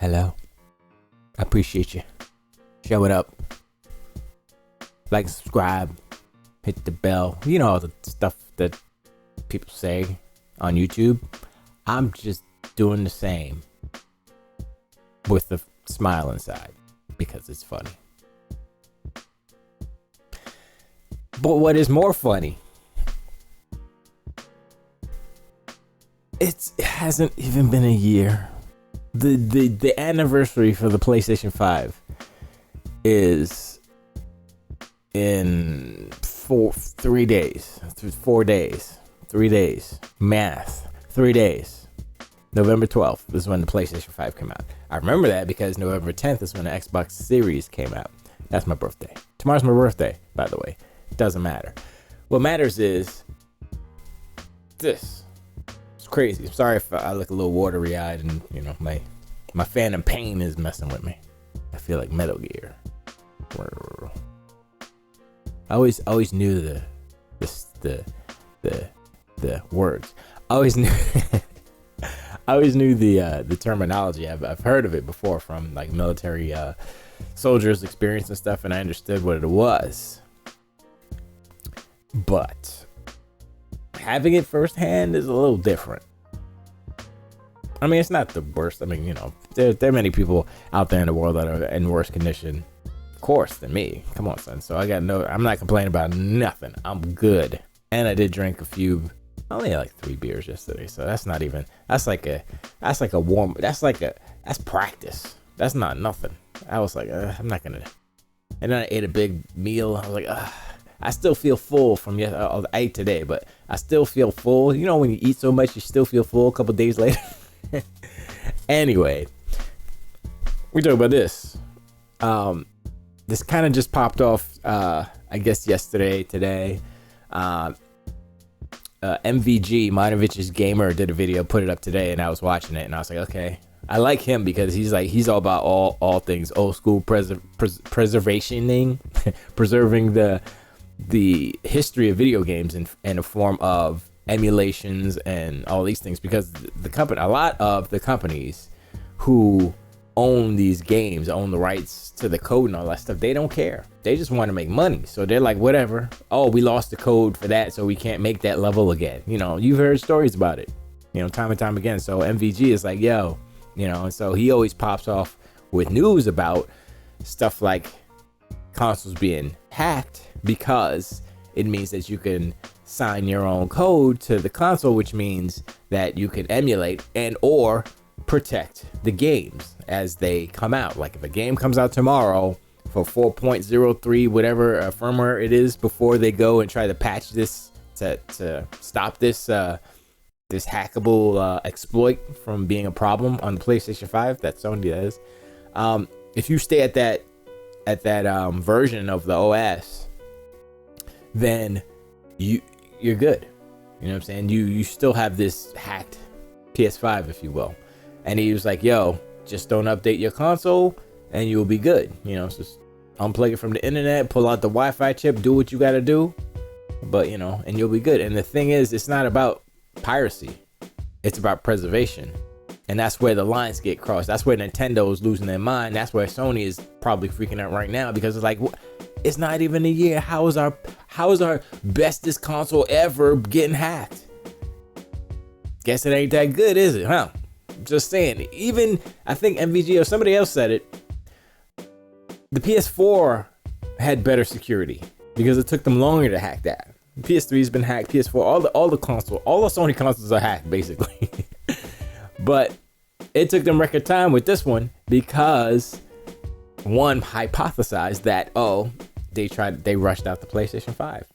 Hello. I appreciate you. Show it up. Like, subscribe, hit the bell. You know all the stuff that people say on YouTube. I'm just doing the same with the smile inside because it's funny. But what is more funny, it hasn't even been a year. The anniversary for the PlayStation 5 is in 3 days. 4 days. 3 days. Math. 3 days. November 12th is when the PlayStation 5 came out. I remember that because November 10th is when the Xbox Series came out. That's my birthday. Tomorrow's my birthday, by the way. It doesn't matter. What matters is this. It's crazy. I'm sorry if I look a little watery-eyed and, you know, my phantom pain is messing with me. I feel like Metal Gear. I always knew the words. I always knew the terminology. I've heard of it before from like military soldiers' experience and stuff, and I understood what it was. But having it firsthand is a little different. I mean, it's not the worst. I mean, you know, there are many people out there in the world that are in worse condition, of course, than me. Come on, son. So I'm not complaining about nothing. I'm good. And I did drink I only had like 3 beers yesterday. So that's practice. That's not nothing. I was like, I'm not gonna. And then I ate a big meal. I was like, I still feel full from I ate today, but I still feel full. You know, when you eat so much, you still feel full a couple days later. Anyway, we talk about this. This kind of just popped off, I guess today. MVG, Minovich's Gamer, did a video, put it up today, and I was watching it, and I was like, okay. I like him because he's all about all things old school preserving the history of video games in a form of emulations and all these things, because a lot of the companies who own these games, own the rights to the code and all that stuff, they don't care. They just want to make money. So they're like, whatever. Oh, we lost the code for that, so we can't make that level again. You know, you've heard stories about it, you know, time and time again. So MVG is like, yo, you know, and so he always pops off with news about stuff like consoles being hacked, because it means that you can sign your own code to the console, which means that you can emulate and or protect the games as they come out. Like if a game comes out tomorrow for 4.03 whatever firmware it is, before they go and try to patch this to stop this this hackable exploit from being a problem on the PlayStation 5 that Sony does, if you stay at that version of the OS, then you're good. You know what I'm saying? You still have this hacked PS5, if you will. And he was like, yo, just don't update your console and you'll be good. You know, just unplug it from the internet, pull out the Wi-Fi chip, do what you gotta do, but you know, and you'll be good. And the thing is, it's not about piracy, it's about preservation. And that's where the lines get crossed. That's where Nintendo is losing their mind. That's where Sony is probably freaking out right now, because it's like, it's not even a year. How is our bestest console ever getting hacked? Guess it ain't that good, is it? Huh? Just saying. Even I think MVG or somebody else said it. The PS4 had better security because it took them longer to hack that. PS3's been hacked. PS4, all the Sony consoles are hacked basically. But it took them record time with this one because one hypothesized that, they rushed out the PlayStation 5.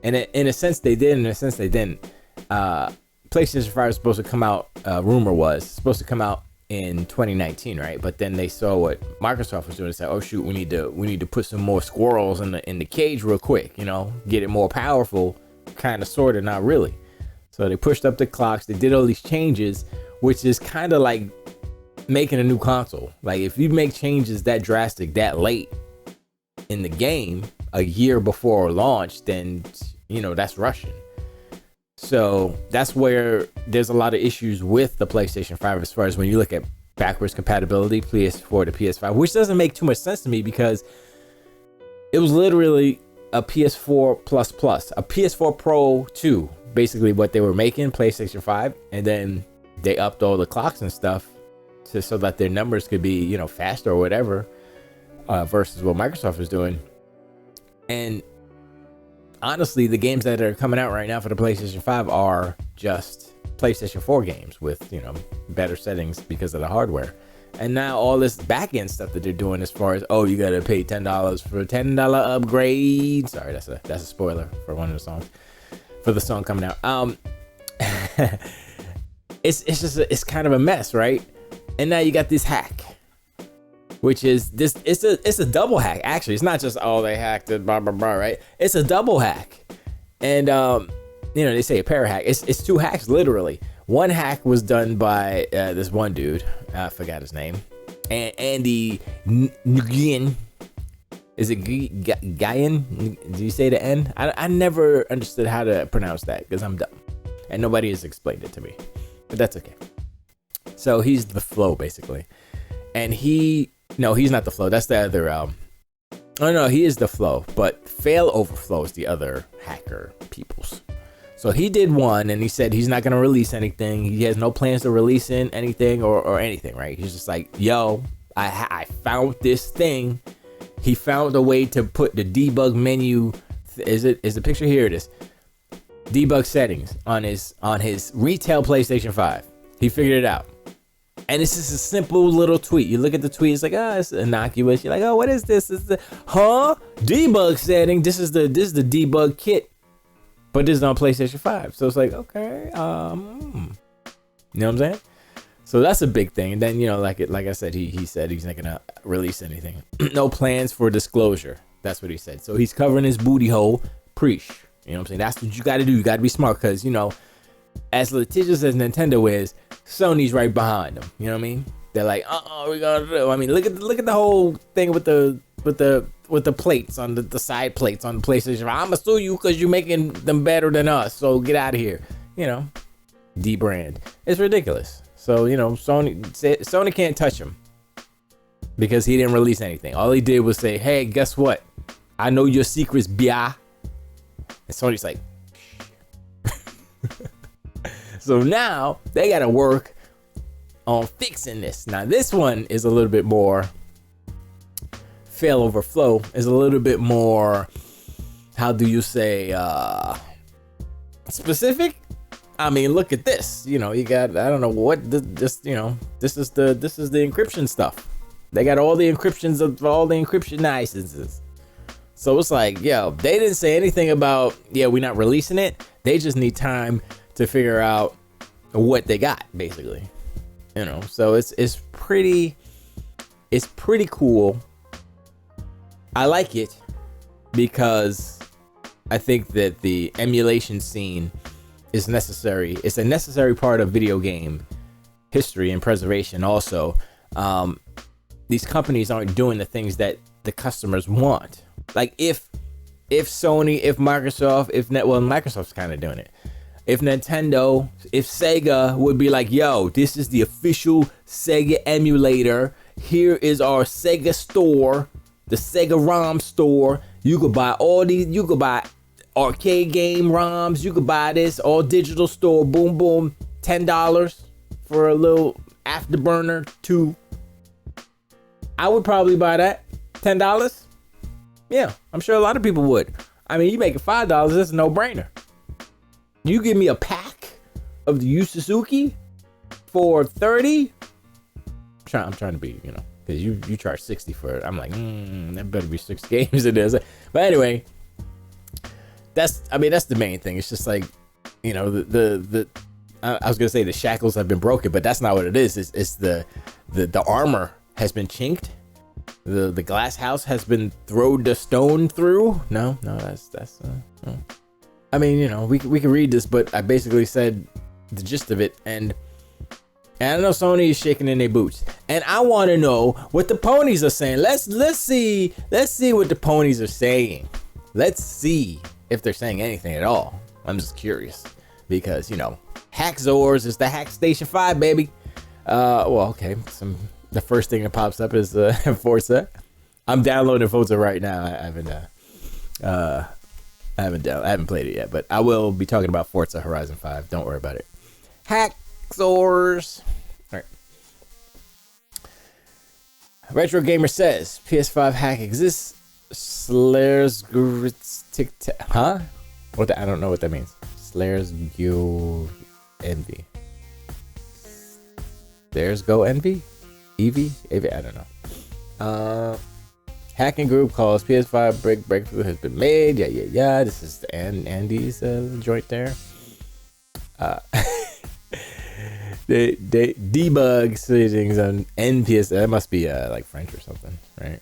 And in a sense they did, in a sense they didn't. PlayStation 5 was supposed to come out, rumor was supposed to come out in 2019, right? But then they saw what Microsoft was doing and said, oh shoot, we need to put some more squirrels in the cage real quick, you know, get it more powerful, kind of, sort of, not really. So they pushed up the clocks, they did all these changes, which is kind of like making a new console. Like if you make changes that drastic that late in the game, a year before launch, then you know that's rushing. So that's where there's a lot of issues with the PlayStation 5 as far as when you look at backwards compatibility, PS4 to PS5, which doesn't make too much sense to me because it was literally a PS4 plus plus, a PS4 Pro 2, basically what they were making, PlayStation 5, and then they upped all the clocks and stuff so that their numbers could be, you know, faster or whatever, versus what Microsoft was doing. And honestly, the games that are coming out right now for the PlayStation 5 are just PlayStation 4 games with, you know, better settings because of the hardware. And now all this back-end stuff that they're doing as far as, oh, you gotta pay $10 for a $10 upgrade. Sorry, that's a spoiler for one of the songs, for the song coming out. It's kind of a mess, right? And now you got this hack, which is this. It's a double hack. Actually, it's not just, oh, they hacked it, blah blah blah, right? It's a double hack, and you know, they say a pair hack. It's two hacks literally. One hack was done by this one dude. I forgot his name. Andy Nguyen. Is it Guyan? Do you say the N? I never understood how to pronounce that because I'm dumb, and nobody has explained it to me. But that's okay. So he's the Flow basically, and he's not the Flow. That's the other. Oh no, he is the Flow, but Fail Overflow is the other hacker peoples. So he did one, and he said he's not gonna release anything. He has no plans to release anything or anything, right? He's just like, yo, I found this thing. He found a way to put the debug menu. Is the picture here? It is. Debug settings on his retail PlayStation 5. He figured it out. And it's just a simple little tweet. You look at the tweet, it's like, oh, it's innocuous. You're like, oh, what is this? It's the debug setting. This is the debug kit. But this is on PlayStation 5. So it's like, okay, you know what I'm saying? So that's a big thing. And then, you know, like I said, he said he's not gonna release anything. No plans for disclosure. That's what he said. So he's covering his booty hole. Preach. You know what I'm saying? That's what you gotta do. You gotta be smart, because, you know, as litigious as Nintendo is, Sony's right behind them. You know what I mean? They're like, we're gonna do. I mean, look at the whole thing with the plates on the side plates on the PlayStation. I'm gonna sue you because you're making them better than us. So get out of here. You know, debrand. It's ridiculous. So, you know, Sony can't touch him because he didn't release anything. All he did was say, hey, guess what? I know your secrets, bia. And Sony's like, so now they got to work on fixing this. Now, this one is a little bit more Fail Overflow, is a little bit more, how do you say, specific? I mean, look at this. You know, you got, I don't know what this, you know, this is the encryption stuff. They got all the encryptions of all the encryption licenses. So it's like, yo, they didn't say anything about, yeah, we're not releasing it. They just need time to figure out what they got, basically. You know, so it's pretty cool. I like it because I think that the emulation scene is necessary. It's a necessary part of video game history and preservation. Also, these companies aren't doing the things that the customers want. Like if Sony, if Microsoft, Microsoft's kind of doing it. If Nintendo, if Sega would be like, yo, this is the official Sega emulator. Here is our Sega store, the Sega ROM store. You could buy all these, you could buy arcade game ROMs, you could buy this, all digital store, boom, boom, $10 for a little afterburner too. I would probably buy that, $10. Yeah, I'm sure a lot of people would. I mean, you make it $5, it's a no-brainer. You give me a pack of the Yu Suzuki for $30. I'm trying to be, you know, because you charge $60 for it. I'm like, that better be 6 games in there. But anyway, that's the main thing. It's just like, you know, I was gonna say the shackles have been broken, but that's not what it is. It's the armor has been chinked. The glass house has been thrown the stone through. No, that's no. I mean, you know, we can read this, but I basically said the gist of it, and I know Sony is shaking in their boots, and I want to know what the ponies are saying. Let's see what the ponies are saying. Let's see if they're saying anything at all. I'm just curious because, you know, Hackzors is the Hack Station 5, baby. Well, okay. The first thing that pops up is Forza. I'm downloading Forza right now. I haven't played it yet, but I will be talking about Forza Horizon 5. Don't worry about it. Hacksaws. All right. Retro Gamer says PS5 hack exists. Slares huh? I don't know what that means. Slares go envy. There's go envy? Evie? I don't know. Hacking group calls PS5 breakthrough has been made. Yeah. This is Andy's joint there. They debug settings on NPS. That must be like French or something, right?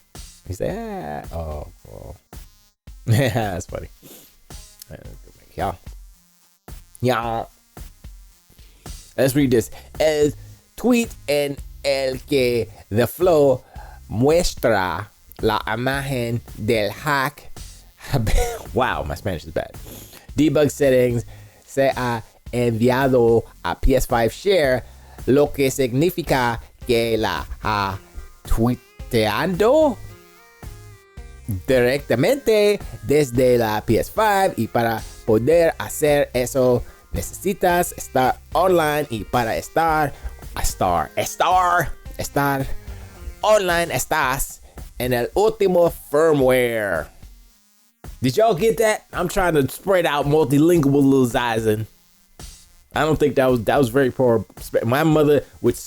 He said, oh, cool. Yeah, that's funny. Yeah. Let's read this. El tweet en el que the flow muestra la imagen del hack. Wow, my Spanish is bad. Debug settings se ha enviado a PS5 Share, lo que significa que la ha tuiteando directamente desde la PS5 y para poder hacer eso necesitas estar online y para estar online estás en el último firmware. Did y'all get that? I'm trying to spread out multilingualizing. I don't think that was very poor. My mother would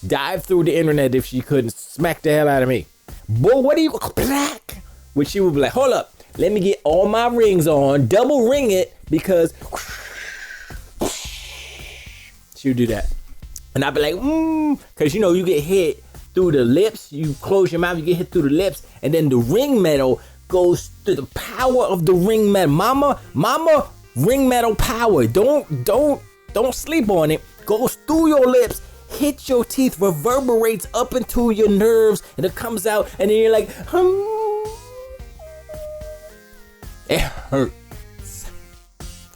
dive through the internet if she couldn't smack the hell out of me. Boy, what are you black? Which she would be like, hold up, let me get all my rings on, double ring it, because she would do that. And I'd be like, because you get hit through the lips, you close your mouth, you get hit through the lips, and then the ring metal goes to the power of the ring metal. Mama, ring metal power. Don't sleep on it. Goes through your lips, hits your teeth, reverberates up into your nerves, and it comes out, and then you're like, It hurts.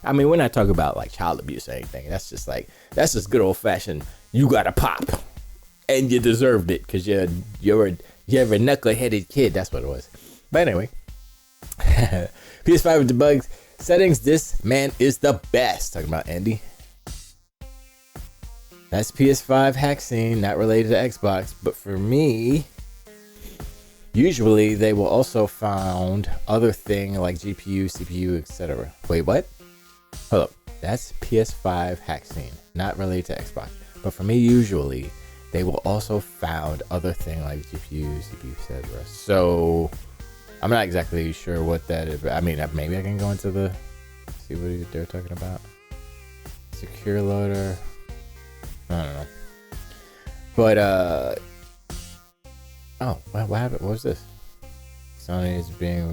I mean, we're not talking about like child abuse or anything. That's just good old fashioned. You got to pop, and you deserved it because you're a knuckle-headed kid. That's what it was. But anyway, PS5 debugs settings. This man is the best. Talking about Andy. That's PS5 hack scene, not related to Xbox. But for me, usually they will also found other thing like GPU, CPU, etc. Wait, what? Hold up. That's PS5 hack scene, not related to Xbox. But for me, usually they will also found other thing like GPU, CPU, etc. So I'm not exactly sure what that is. I mean, maybe I can go into see what they're talking about. Secure loader. I don't know. But what happened? What was this? Sony is being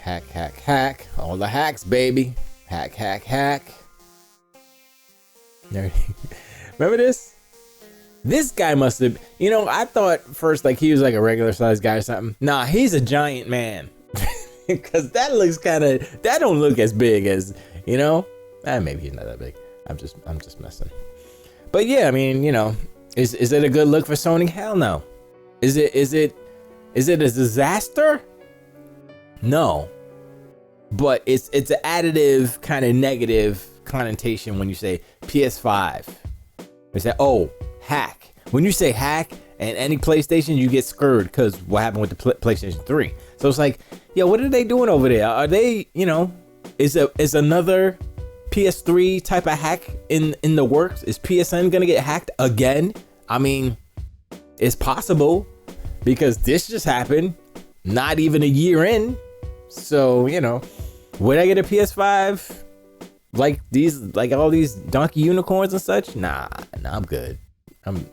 hack. All the hacks, baby. Hack. Remember this? This guy must have, I thought first like he was like a regular sized guy or something. Nah, he's a giant man. Because that don't look as big as, maybe he's not that big. I'm just messing. But yeah, I mean, is it a good look for Sony? Hell no. Is it a disaster? No. But it's an additive kind of negative connotation when you say PS5. You say, oh, hack. When you say hack and any PlayStation, you get screwed because what happened with the PlayStation 3. So it's like, yo, what are they doing over there? Are they, is another PS3 type of hack in the works? Is PSN gonna get hacked again? I mean, it's possible because this just happened not even a year in. So, would I get a PS5 like all these donkey unicorns and such? Nah, I'm good. Ain't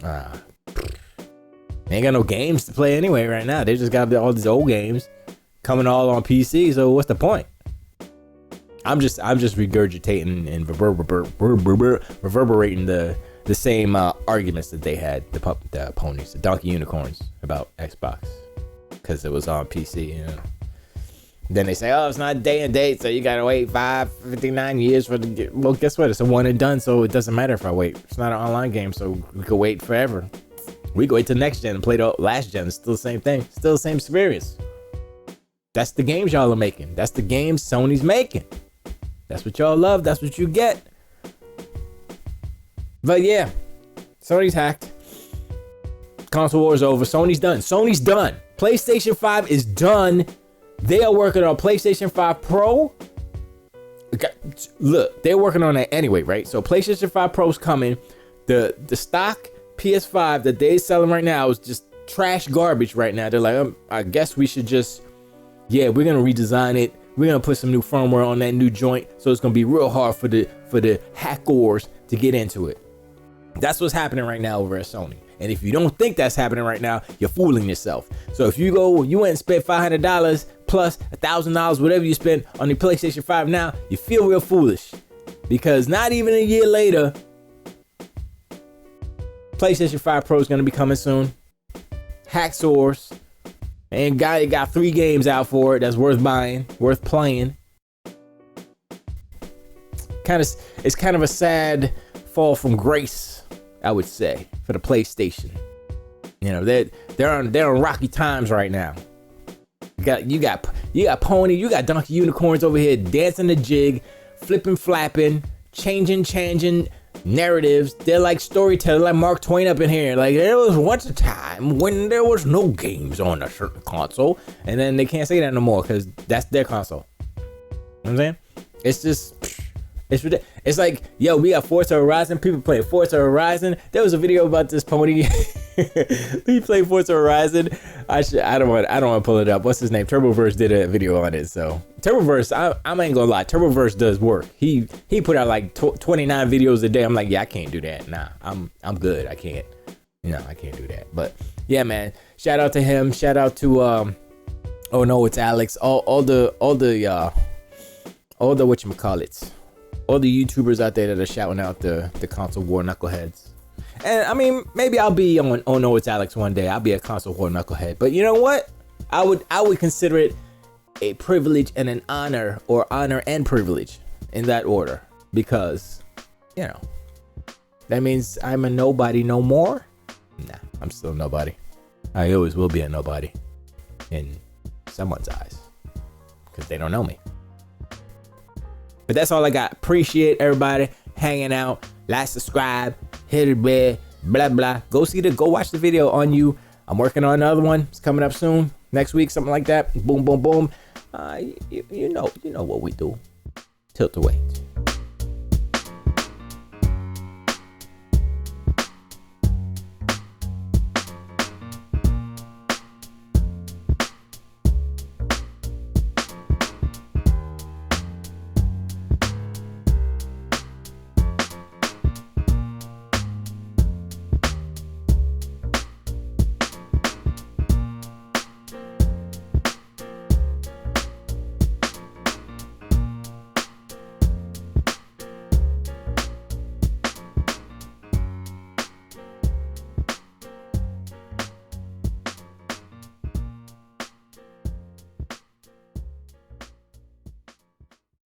got no games to play anyway right now. They just got all these old games coming all on PC. So what's the point? I'm just regurgitating and reverberating the same arguments that they had, the ponies, the donkey unicorns about Xbox, because it was on PC. Then they say, oh, it's not day and date, so you gotta wait 59 years for the. Well, guess what? It's a one and done, so it doesn't matter if I wait. It's not an online game, so we could wait forever. We go wait till next gen and play the last gen. It's still the same thing. Still the same experience. That's the games y'all are making. That's the games Sony's making. That's what y'all love. That's what you get. But yeah, Sony's hacked. Console war is over. Sony's done. Sony's done. PlayStation 5 is done. They are working on PlayStation 5 Pro. Look, they're working on that anyway, right? So PlayStation 5 Pro's coming. The stock PS5 that they're selling right now is just trash garbage right now. They're like, I guess we should just, yeah, we're gonna redesign it. We're gonna put some new firmware on that new joint, so it's gonna be real hard for the hackers to get into it. That's what's happening right now over at Sony. And if you don't think that's happening right now, you're fooling yourself. So if you went and spent $500 plus $1,000, whatever you spend on the PlayStation 5 now, you feel real foolish, because not even a year later, PlayStation 5 Pro is going to be coming soon. Hacksaws. And got 3 games out for it that's worth buying, worth playing. It's kind of a sad fall from grace, I would say, for the PlayStation. You know, they're on rocky times right now. You got Pony, you got Donkey Unicorns over here dancing the jig, flipping, flapping, changing narratives. They're like storytellers, like Mark Twain up in here. Like, there was once a time when there was no games on a certain console, and then they can't say that no more because that's their console. You know what I'm saying? It's just, it's like, yo, we got Forza Horizon. People play Forza Horizon. There was a video about this Pony. He played Forza Horizon. I don't want to pull it up. What's his name? Turboverse did a video on it. So Turboverse, I ain't gonna lie. Turboverse does work. He put out like 29 videos a day. I'm like, yeah, I can't do that. Nah, I'm good. I can't. No, I can't do that. But yeah, man. Shout out to him. Shout out to oh no, it's Alex. All the whatchamacallits. All the YouTubers out there that are shouting out the console war knuckleheads. And I mean, maybe I'll be on Oh No It's Alex one day. I'll be a console war knucklehead. But you know what? I would consider it a privilege and an honor, or honor and privilege, in that order. Because, you know, that means I'm a nobody no more. Nah, I'm still a nobody. I always will be a nobody in someone's eyes, because they don't know me. But that's all I got. Appreciate everybody hanging out. Like, subscribe, hit the bell, blah blah. Go watch the video on you. I'm working on another one. It's coming up soon, next week, something like that. Boom, boom, boom. You know what we do. Tilt the weight.